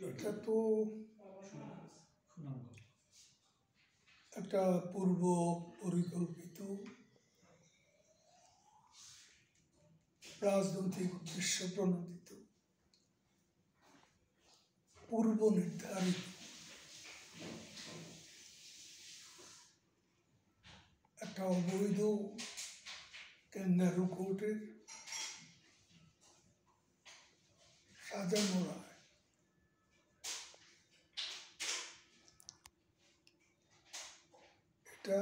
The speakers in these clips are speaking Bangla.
এটা তো একটা পূর্ব পরিকল্পিত রাজনৈতিক উদ্দেশ্য প্রণোদিত পূর্ব নির্ধারিত একটা অবৈধ ক্যাঙ্গারু কোর্টের সাজানো রায়। এটা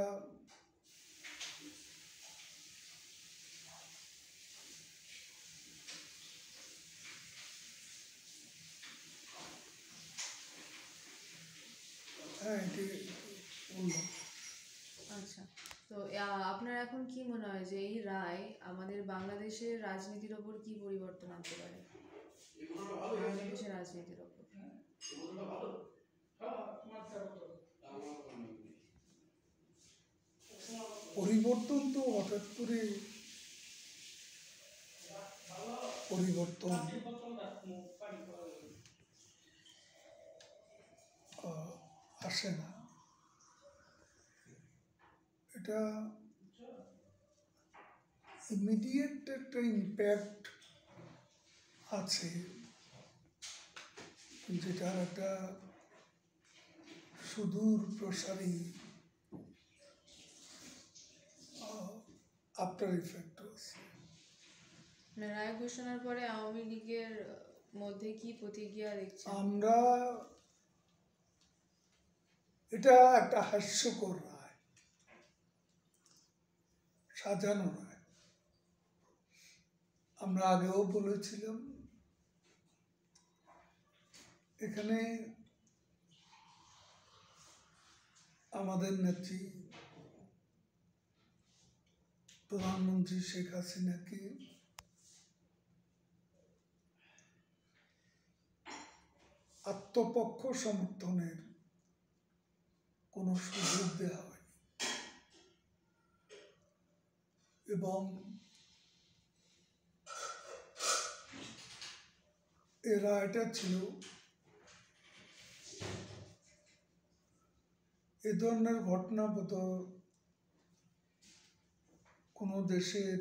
আচ্ছা, তো আপনার এখন কি মনে হয় যে এই রায় আমাদের বাংলাদেশের রাজনীতির ওপর কি পরিবর্তন আনতে পারে? বাংলাদেশের রাজনীতির ওপর পরিবর্তন তো হঠাৎ করে পরিবর্তন আসে না। এটা ইমিডিয়েট একটা ইম্প্যাক্ট আছে, যেটার একটা সুদূর প্রসারী আফটার ইফেক্ট আছে। রায় ঘোষণার পরে আওয়ামী লীগের মধ্যে কি প্রতিক্রিয়া দেখছেন? আমরা এটা একটা হাস্যকর রায়, সাজানো রায়। আমরা আগেও বলেছিলাম এখানে আমাদের নেত্রী প্রধানমন্ত্রী শেখ হাসিনাকে আত্মপক্ষ সমর্থনের কোনো সুযোগ দেওয়া হয়নি এবং এ রায়টা ছিল এ ধরনের ঘটনা বোধ কোনো দেশের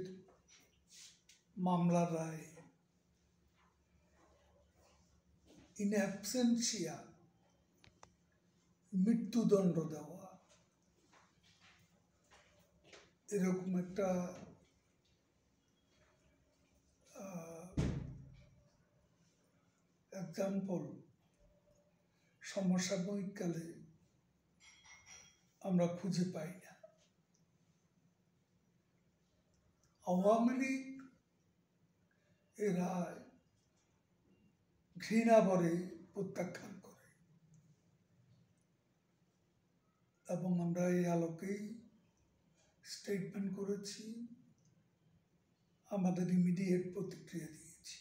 মামলার রায় ইন অ্যাবসেন্সিয়া মৃত্যুদণ্ড দেওয়া, এরকম একটা এক্সাম্পল সমসাময়িক কালে আমরা খুঁজে পাই না। আওয়ামী লীগ এ রায় ঘৃণা ভরে প্রত্যাখ্যান করে এবং আমরা এই আলোকেই স্টেটমেন্ট করেছি, আমাদের ইমিডিয়েট প্রতিক্রিয়া দিয়েছি।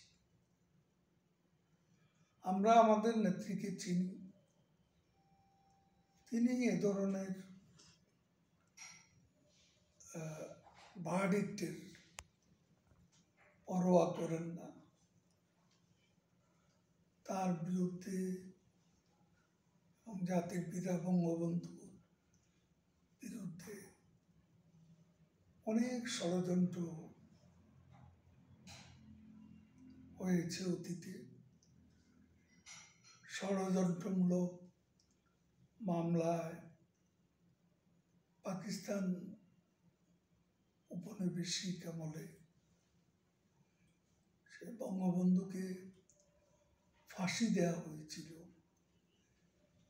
আমরা আমাদের নেত্রীকে চিনি, তিনি এ ধরনের ভার্ডিক্টের পরোয়া করেন না। তার বিরুদ্ধে জাতির পিতা বঙ্গবন্ধুর বিরুদ্ধে অনেক ষড়যন্ত্র হয়েছে অতীতে। ষড়যন্ত্রমূলক মামলায় পাকিস্তান উপনিবেশিক আমলে সে বঙ্গবন্ধুকে ফাঁসি দেওয়া হয়েছিল,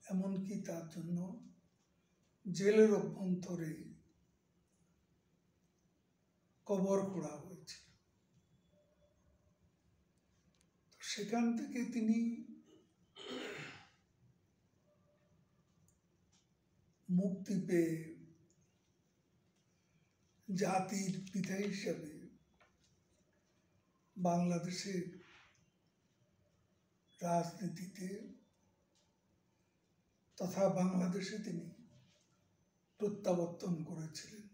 এমনকি তার জন্য জেলের অভ্যন্তরে কবর খোঁড়া হয়েছিল। তো সেখান থেকে তিনি মুক্তি পেয়ে জাতির পিতা হিসাবে বাংলাদেশের রাজনীতিতে তথা বাংলাদেশে তিনি প্রত্যাবর্তন করেছিলেন।